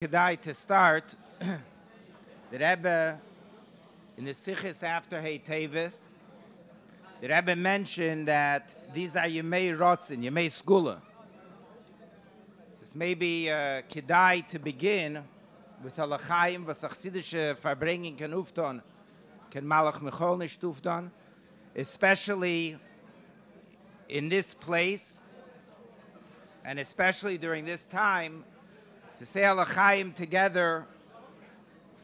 Kedai to start, the Rebbe in the Sichos after Teves, the Rebbe mentioned that these are Yemei Rotzen, Yemei Skula. So it's maybe Kedai to begin with Halachaim, was Chassidische Farbrengen can ufton, can Malach Michol nicht ufton, especially in this place, and especially during this time, to say Halachaim together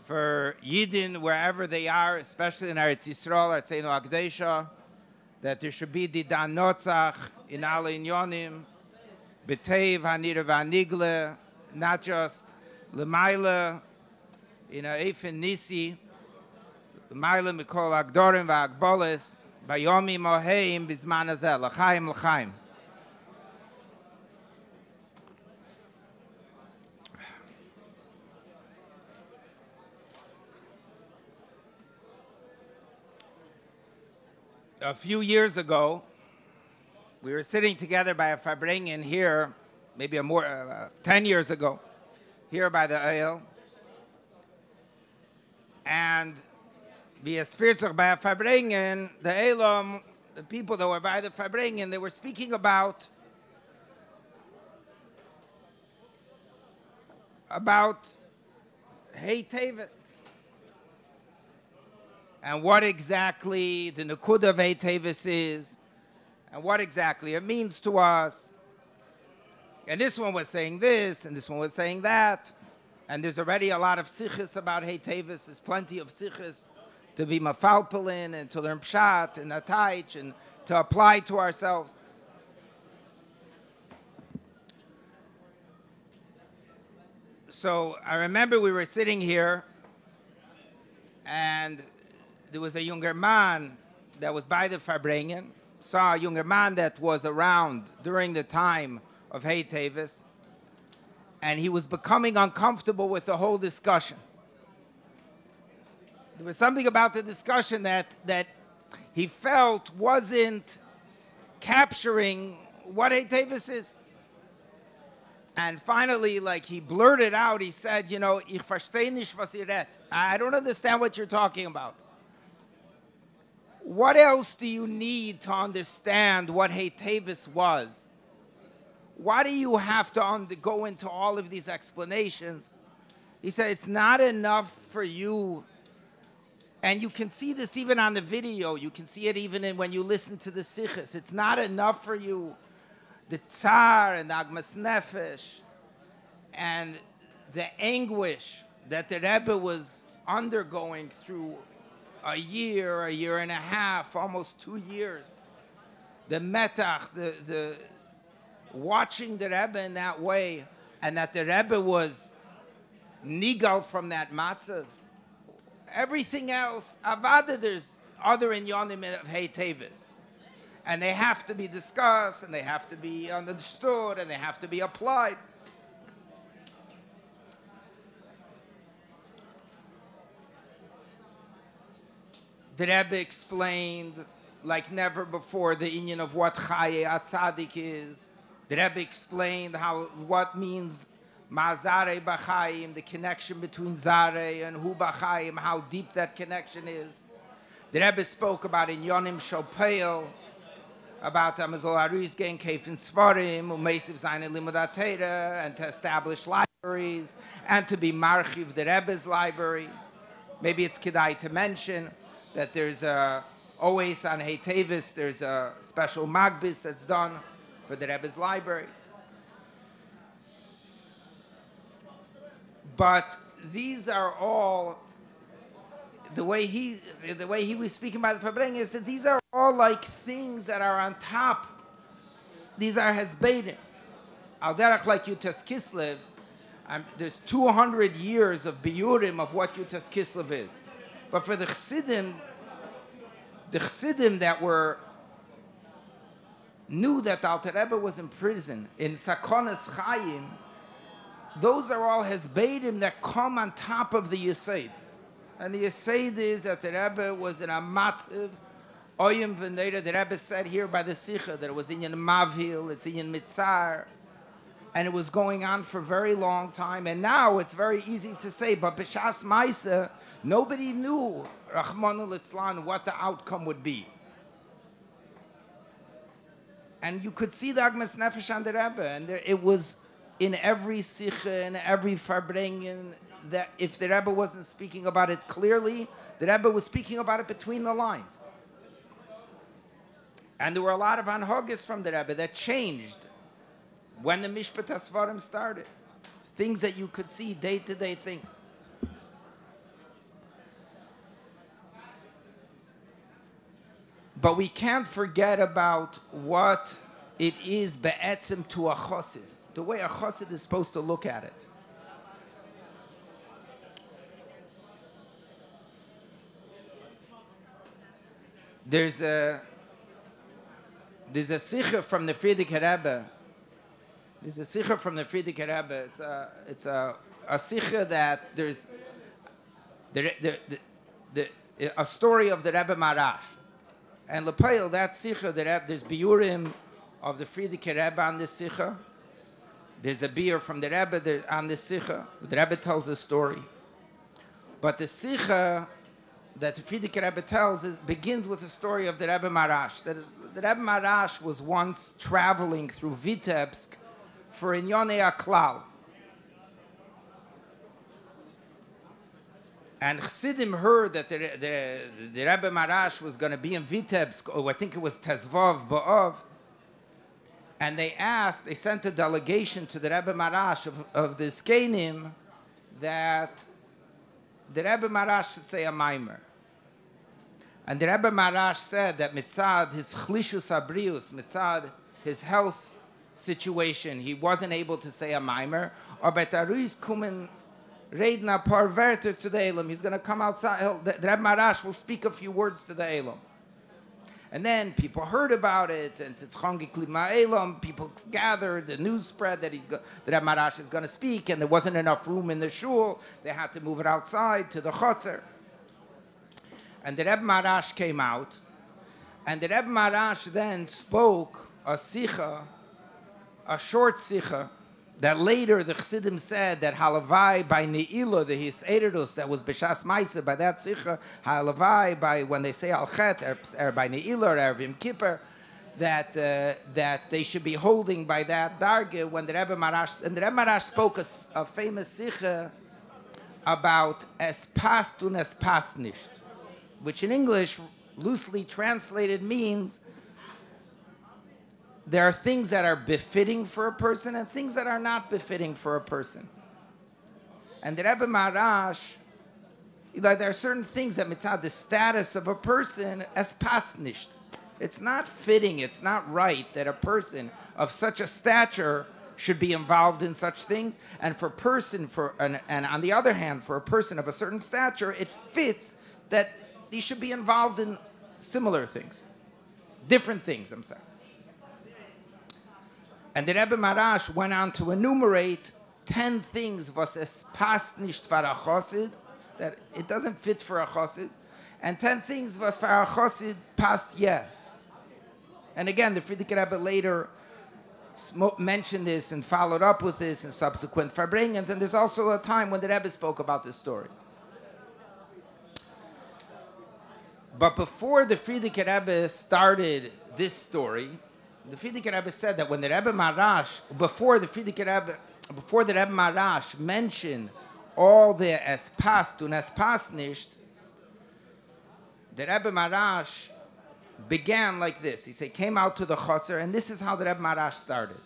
for Yidden wherever they are, especially in Eretz Yisrael, Eretz Akdesha, that there should be Didan Notzach in all Inyonim, B'Tev Hanira V'Anigle, not just L'mayla, in Eifen Nisi, L'mayla Mikol Agdorim V'Agboles, Bayomi Moheim Bizman Hazeh, L'chaim L'chaim. A few years ago, we were sitting together by a Farbrengen here, maybe 10 years ago, here by the Eil. And via Sfirzach by a Farbrengen, the Eilam, the people that were by the Farbrengen, they were speaking about Teves. And what exactly the Nakuda of Teves is, and what exactly it means to us. And this one was saying this, and this one was saying that. And there's already a lot of sichos about Teves. There's plenty of sichos to be mafalpelin and to learn pshat and ataych and to apply to ourselves. So I remember we were sitting here, and there was a younger man that was by the Farbrengen, saw a younger man that was around during the time of Teves, and he was becoming uncomfortable with the whole discussion. There was something about the discussion that he felt wasn't capturing what Teves is. And finally, like, he blurted out, he said, ich verstehe nicht, was ihr redt. I don't understand what you're talking about. What else do you need to understand what Teves was? Why do you have to go into all of these explanations? He said, it's not enough for you, and you can see this even on the video, you can see it even when you listen to the sichos. It's not enough for you, the tsar and the agmas nefesh, and the anguish that the Rebbe was undergoing through a year and a half, almost 2 years. The metach, the watching the Rebbe in that way, and that the Rebbe was nigal from that matzav. Everything else, avada, there's other inyonim of Teves. And they have to be discussed, and they have to be understood, and they have to be applied. The Rebbe explained, like never before, the inyan of what Chaye Atzadik is. The Rebbe explained what means Ma'azare B'Chaim, the connection between Zare and Hu B'Chaim, how deep that connection is. The Rebbe spoke about Inyonim Shopel, about Amazol Aris Gen Kefen Svarim, Umeisiv Zayin Limud Torah, and to establish libraries, and to be Marchiv the Rebbe's library. Maybe it's Kedai to mention that there's always on Teves, there's a special magbis that's done for the Rebbe's library. But these are all, the way he was speaking by the Farbrengen is that these are all like things that are on top. These are hezbedim. Al derech like Yutas Kislev, there's 200 years of biurim of what Yutas Kislev is. But for the Chassidim that knew that the Alter Rebbe was in prison, in Sakonas Chayim, those are all hezbedim that come on top of the Yesod. And the Yesod is that the Rebbe was in a matziv, oyim v'neira. The Rebbe said here by the Sicha that it was in Mavhil, it's in Mitzar. and it was going on for a very long time. And now it's very easy to say, but b'shas ma'aseh, nobody knew, Rachmana litzlan, what the outcome would be. And you could see the Agmas Nefesh on the Rebbe, and it was in every Sikha, in every Farbrengen, that if the Rebbe wasn't speaking about it clearly, the Rebbe was speaking about it between the lines. And there were a lot of anhogis from the Rebbe that changed when the Mishpat HaSvarim started. Things that you could see, day-to-day things. But we can't forget about what it is be'etzim to a chassid, the way a chassid is supposed to look at it. There's a sikha from the Frierdiker Rebbe. There's a sikha from the Frierdiker Rebbe. It's a sikha that there's a story of the Rebbe Marash. And Lepayel, that sikha, there's biurim of the Frierdiker Rebbe on this sikha. There's a biur from the Rebbe on this sikha. The Rebbe tells the story. But the sikha that the Frierdiker Rebbe tells begins with the story of the Rebbe Marash. The Rebbe Marash was once traveling through Vitebsk for Inyonei Aklal. And Chassidim heard that the Rebbe Marash was going to be in Vitebsk, or I think it was Tezvav Ba'av, and they sent a delegation to the Rebbe Marash of the Zkenim that the Rebbe Marash should say a maimer. And the Rebbe Marash said that mitzad his chlishus abrius, mitzad his health situation, he wasn't able to say a maimer, or betaruis kumen Reidna parverter to the Elam. He's going to come outside. The Rebbe Marash will speak a few words to the Elam. And then people heard about it, and since Changik Lima Elam, people gathered, the news spread that the Rebbe Marash is going to speak, and there wasn't enough room in the shul. They had to move it outside to the Chotzer. And the Rebbe Marash came out, and the Rebbe Marash then spoke a sikha, a short sikha, that later the Chassidim said that halavai by ne'ilah, the hisedus that was b'shas ma'aseh, by that sikha, halavai by when they say al chet or by ne'ilah or Erevim Kippur, that they should be holding by that darge when the Rebbe Marash, and the Rebbe Marash spoke a famous sikha about es past und es past nicht, which in English loosely translated means there are things that are befitting for a person and things that are not befitting for a person. And the Rebbe Marash, there are certain things that mitzad the status of a person as past nicht. It's not fitting, it's not right that a person of such a stature should be involved in such things. And and on the other hand, for a person of a certain stature, it fits that he should be involved in similar things. Different things, I'm sorry. And the Rebbe Marash went on to enumerate 10 things was es passt nicht for a chassid, that it doesn't fit for a chassid, and 10 things was for a chassid passt yeah. And again, the Frierdiker Rebbe later mentioned this and followed up with this in subsequent Farbrengens, and there's also a time when the Rebbe spoke about this story. But before the Frierdiker Rebbe started this story, the Frierdiker Rebbe said that when the Rebbe Marash, before the Rebbe Marash mentioned all the es past und es past nicht, the Rebbe Marash began like this. He said, came out to the Chotzer, and this is how the Rebbe Marash started.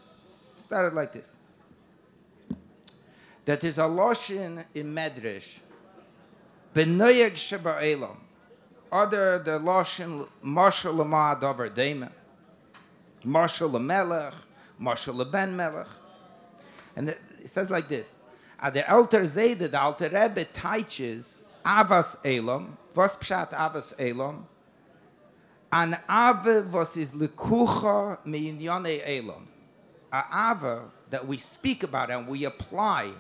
It started like this. That is a loshin in Medrash, benoyeg sheba'elam, other the loshin marshal lama dover dema, marshal lemelech, marshal leben melech. And it says like this. The Alter Zayde, the Alter Rebbe teaches avas elam, was pshat avas elam, an ave was is lekucha mi'inyonei elam. A ave that we speak about and we apply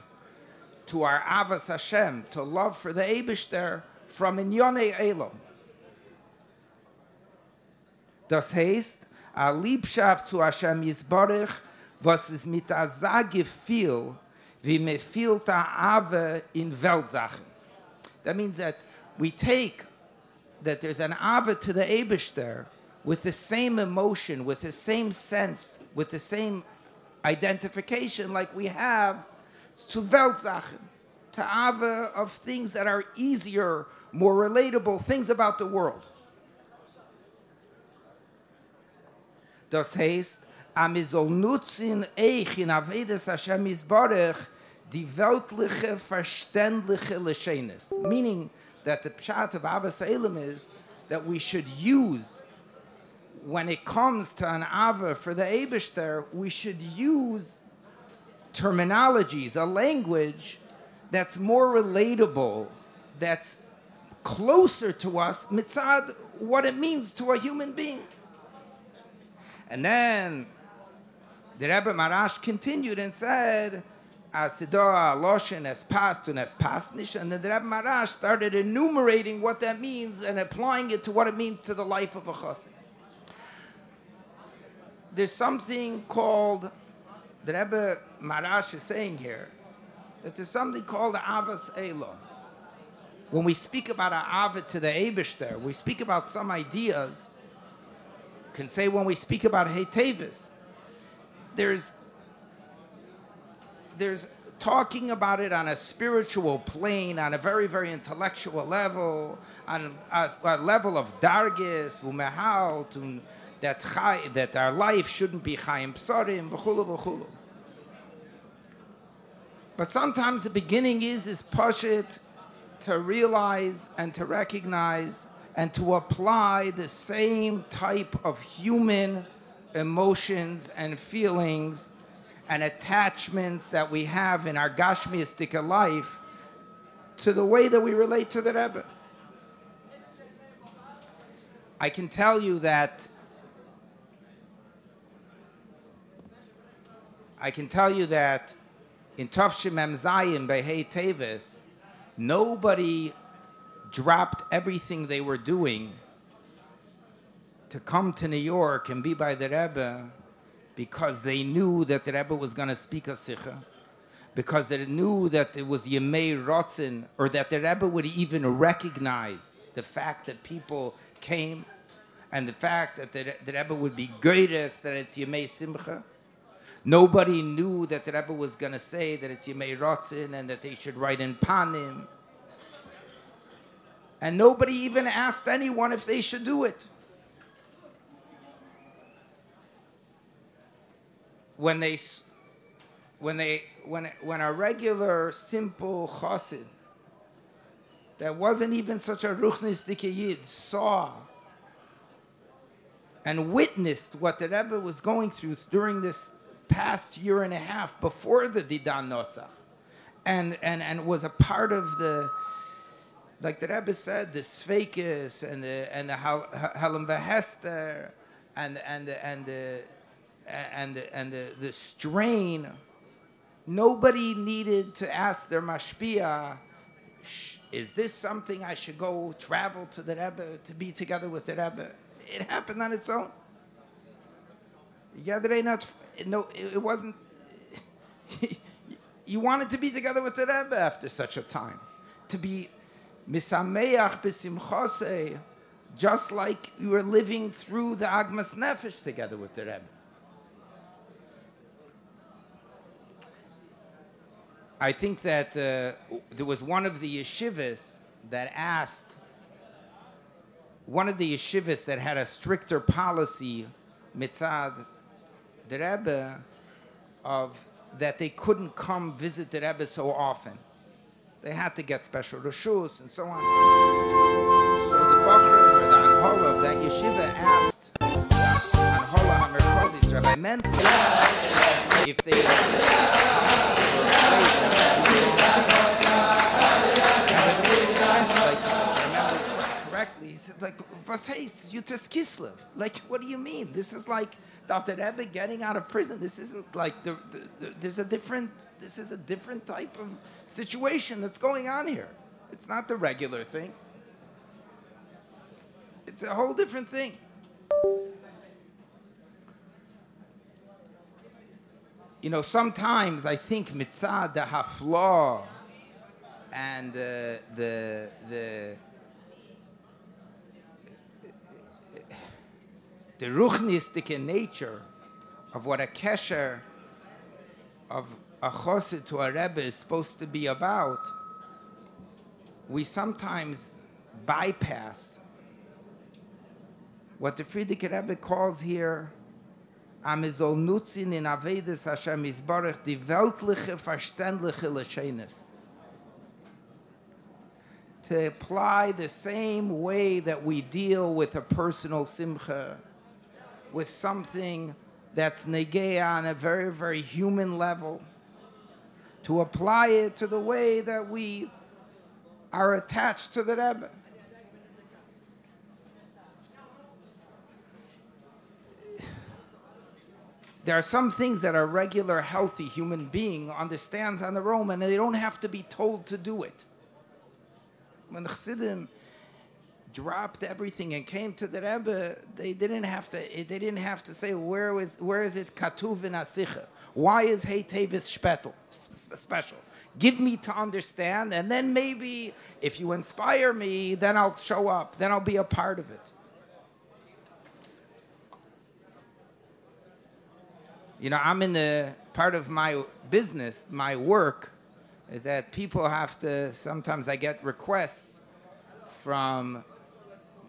to our avas Hashem, to love for the Eibishter from inyonei elam. Das heißt, a Liebschaft zu Hashem Yisborich, was es mit a Gefühl, wie me fühlt a Ave in Weltsachen. That means that we take that there's an Ave to the Eibishter with the same emotion, with the same sense, with the same identification like we have to Weltsachen, to Ave of things that are easier, more relatable, things about the world. Das heißt, am soll nutzen eich in Avedes Hashem Yisborech die weltliche, verständliche Leschenes. Meaning that the pshat of Avos Eilim is that we should use, when it comes to an Ava for the Eibishter, we should use terminologies, a language that's more relatable, that's closer to us, mitzad, what it means to a human being. And then the Rebbe Marash continued and said, Asidoa Loshen es past und es past nicht. And then the Rebbe Marash started enumerating what that means and applying it to what it means to the life of a chassid. There's something called, the Rebbe Marash is saying here, that there's something called Avos Eilo. When we speak about an Ava to the Eibishter, we speak about some ideas. Can say when we speak about Teves, there's talking about it on a spiritual plane, on a very, very intellectual level, on a level of dargis, v'mehal, that our life shouldn't be chayim psorim, v'chulu v'chulu. But sometimes the beginning is pashit to realize and to recognize and to apply the same type of human emotions and feelings and attachments that we have in our gashmiistic life to the way that we relate to the Rebbe. I can tell you that in Tavshim Mem Zayin Behei Teves, nobody dropped everything they were doing to come to New York and be by the Rebbe because they knew that the Rebbe was going to speak a sikha, because they knew that it was Yemei Rotzen, or that the Rebbe would even recognize the fact that people came and the fact that the Rebbe would be greatest, that it's Yemei Simcha. Nobody knew that the Rebbe was going to say that it's Yemei Rotzen and that they should write in Panim. And nobody even asked anyone if they should do it. When a regular, simple chassid that wasn't even such a ruchnistik yid saw and witnessed what the Rebbe was going through during this past year and a half before the Didan Notzach, and was a part of the, like the Rebbe said, the Sveikis and the Halam Vehester and the strain. Nobody needed to ask their mashpia, is this something I should go travel to the Rebbe to be together with the Rebbe? It happened on its own. It wasn't. You wanted to be together with the Rebbe after such a time, to be misameach b'simchosei, just like you were living through the Agmas Nefesh together with the Rebbe. I think that there was one of the yeshivas that asked, one of the yeshivas that had a stricter policy, mitzad the Rebbe, of that they couldn't come visit the Rebbe so often. They had to get special reshus and so on. So the Bachar, or the Anhola of that yeshiva, asked Anhola Hamerkozis, Rabbi meant if they were correctly, he said, like, was heißt, you tes Kislev? Like, what do you mean? This is like Dr. Rebbe getting out of prison. This isn't like this is a different type of situation that's going on here. It's not the regular thing. It's a whole different thing. You know, sometimes I think mitzad the hafla and the ruchnistic nature of what a kesher of a chassid to a rebbe is supposed to be about, we sometimes bypass what the Frierdiker Rebbe calls here amizol nutzin in avedes Hashem Yisbarach die weltliche verständliche Lashonos. To apply the same way that we deal with a personal simcha, with something that's negeah on a very, very human level, to apply it to the way that we are attached to the Rebbe. There are some things that a regular, healthy human being understands on their own, and they don't have to be told to do it. When the Chassidim dropped everything and came to the Rebbe, they didn't have to say, where is it katuv in asicha? Why is Hey Teves special? Give me to understand, and then maybe if you inspire me, then I'll show up, then I'll be a part of it. You know, I'm in the part of my business, my work, is that people have to, sometimes I get requests from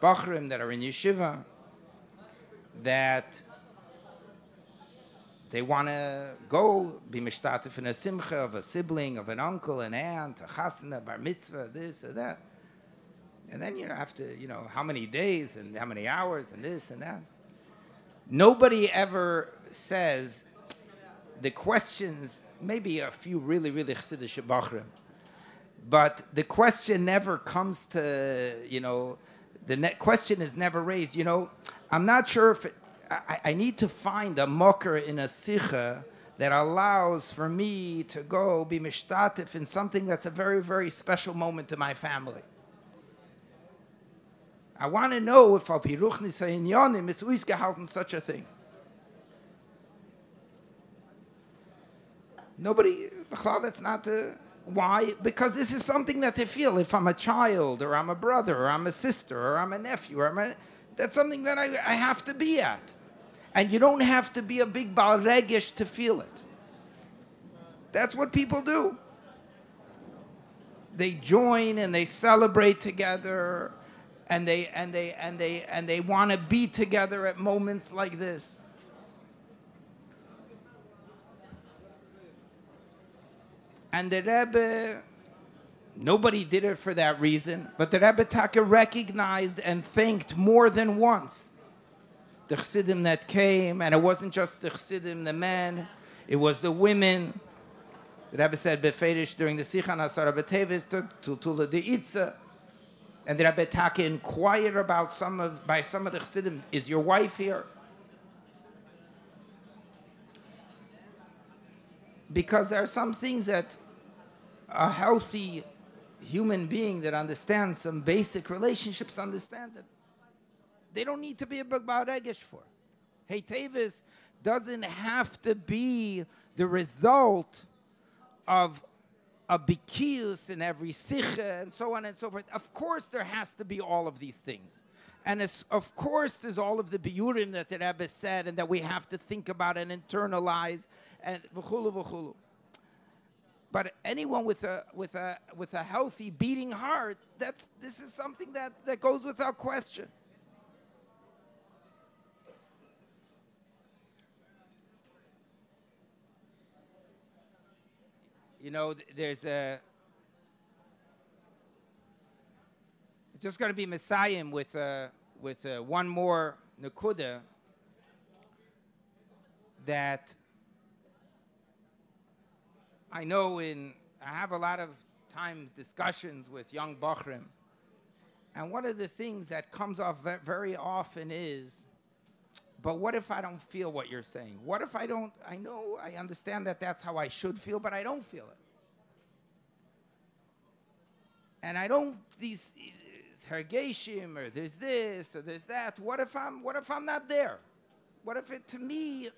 Bachrim that are in yeshiva that they want to go be mishtatif in a simcha of a sibling, of an uncle, an aunt, a chasana, bar mitzvah, this or that. And then you have to, how many days and how many hours and this and that. Nobody ever says the questions, maybe a few really, really chassidish bachrim, but the question never comes to, the question is never raised. I'm not sure if I need to find a mocker in a sicha that allows for me to go be mishtatif in something that's a very, very special moment in my family. I want to know if al pi ruchnis ha'inyanim it's gehalten such a thing. Nobody, that's not the, why? Because this is something that they feel. If I'm a child, or I'm a brother, or I'm a sister, or I'm a nephew, that's something that I have to be at. And you don't have to be a big Baal Regesh to feel it. That's what people do. They join and they celebrate together, and they want to be together at moments like this. And the Rebbe, nobody did it for that reason, but the Rebbe Taka recognized and thanked more than once the Chassidim that came, and it wasn't just the Chassidim, the men, it was the women. The Rebbe said Beferish during the Sicha Nasara Teves to Tula de Itza, and the Rebbe Taka inquired about by some of the Chassidim, is your wife here? Because there are some things that a healthy human being that understands some basic relationships understands that they don't need to be a Baal Regesh for. Hey Teves doesn't have to be the result of a bikius in every sicha and so on and so forth. Of course there has to be all of these things. And of course there's all of the biurim that the Rebbe said and that we have to think about and internalize and v'chulu v'chulu. But anyone with a healthy beating heart, this is something that goes without question. There's just going to be Messiahim with one more nekuda that I know I have a lot of times discussions with young Bachrim, and one of the things that comes off very often is, but what if I don't feel what you're saying? What if I understand that that's how I should feel, but I don't feel it. And I don't, these hergeshim, or there's this, or there's that. What if I'm not there? What if it, to me,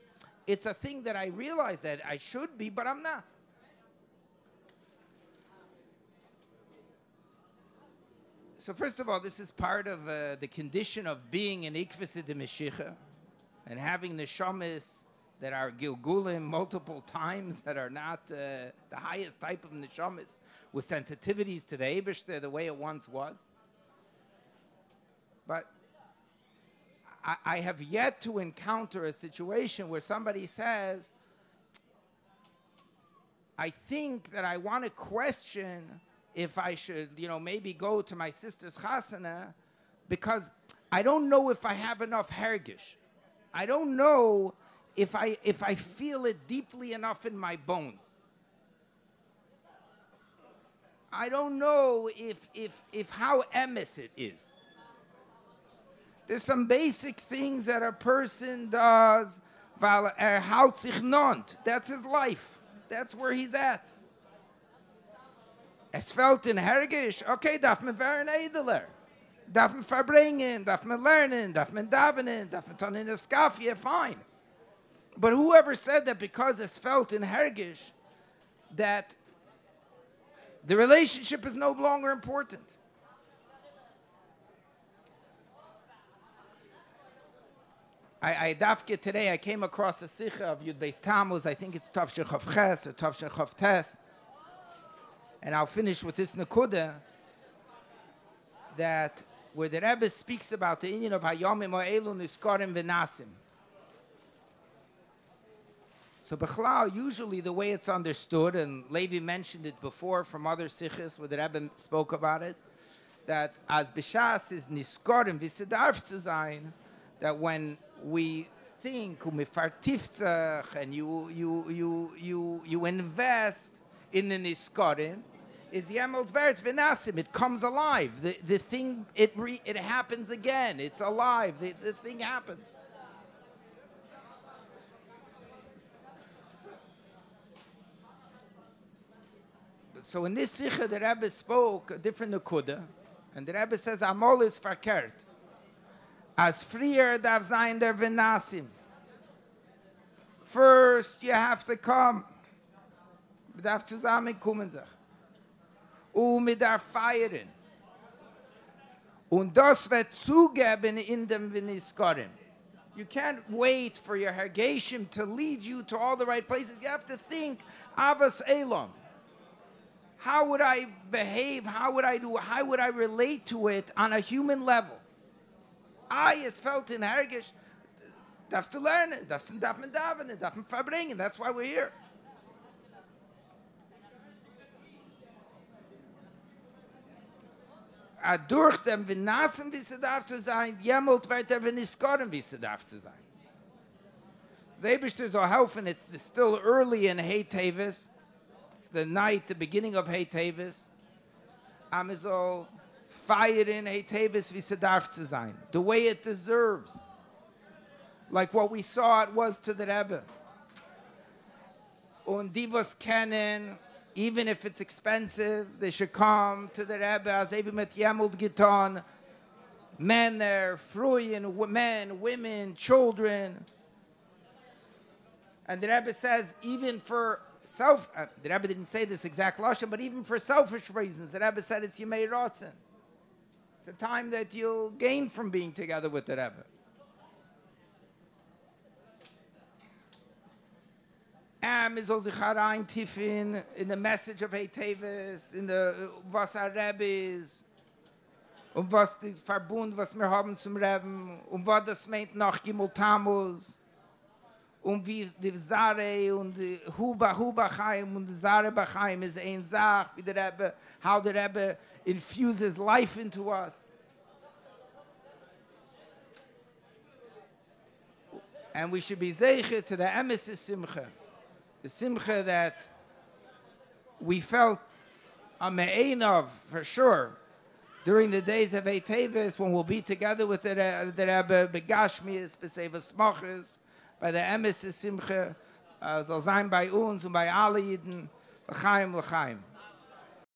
it's a thing that I realize that I should be, but I'm not. So first of all, this is part of the condition of being an ikvus de Meshicha and having the neshamas that are gilgulim multiple times, that are not the highest type of neshamas with sensitivities to the Eibishter the way it once was. But I have yet to encounter a situation where somebody says, I think that I want to question if I should, maybe go to my sister's chasana because I don't know if I have enough hergish. I don't know if I feel it deeply enough in my bones. I don't know if how emes it is. There's some basic things that a person does, weil hält sich nont. That's his life. That's where he's at. Es fällt in Hergish. Okay, darf man werden edeler. Darf man Farbrengen, darf man lernen, darf man davenen, darf man tun in the skafia, fine. But whoever said that because it's felt in Hergish, that the relationship is no longer important? Today I came across a sikha of Yud Beis Tammuz. I think it's Tav Shechav Ches or Tav Shechav Tes. And I'll finish with this Nakuda, that where the Rebbe speaks about the Inyan of Hayomim Ha'elu Niskarim V'Nasim. So Bechlal, usually the way it's understood, and Levi mentioned it before from other sikhs where the Rebbe spoke about it, that as B'Shas is Niskarim V'Sedarf zu sein, that when we think and you invest in the niskarim, is yemel dvert v'nasim. It comes alive. The thing it happens again. It's alive. The thing happens. So in this sikha, the Rebbe spoke a different nakuda, and the Rebbe says amol is verkehrt. As frier darf sein der Venasim. First, you have to come. Man darf zusammenkommen sich. Und man darf feiern. Und das wird zugeben in dem Veniskorim. You can't wait for your hergeshim to lead you to all the right places. You have to think, Avas Elam. How would I behave? How would I do? How would I relate to it on a human level? I is felt in Hergish. Darfst du lernen, darf man davenen, darf man Farbrengen. That's why we're here. Durch dem V'nasim, wie sie darf zu sein, jemult wird V'niskorim, wie sie darf zu sein. So the Eibishter soll helfen. It's still early in Hey Teves. It's the night, the beginning of Hey Teves. Amizol. Fire in Hey Teves wie sie darf zu sein, the way it deserves, like what we saw it was to the Rebbe. Und die was kennen, even if it's expensive, they should come to the Rebbe as even mit Yemult getan. Men there, Fruyen, men, women, children. And the Rebbe says even for the Rebbe didn't say this exact lashon, but even for selfish reasons, the Rebbe said it's Yemei Ratzon. It's a time that you'll gain from being together with the Rebbe. Is also Charain Tifin in the message of Hey Teves, in the was our Rebbe is, was the Verbund, was wir haben zum Rebbe, was das meint nach Gimel Tammuz, wie die Zare und die Huba Chaim und die Zare Bachaim is ein Sach, wie der Rebbe, how the Rebbe infuses life into us. And we should be zeicher to the emes simcha, the simcha that we felt a me'ein of, for sure, during the days of Hey Teves, when we'll be together with the Rebbe, begashmias, besevas smachas, by the emes simcha, soll sein bei uns und bei alle Yidden, l'chaim, l'chaim.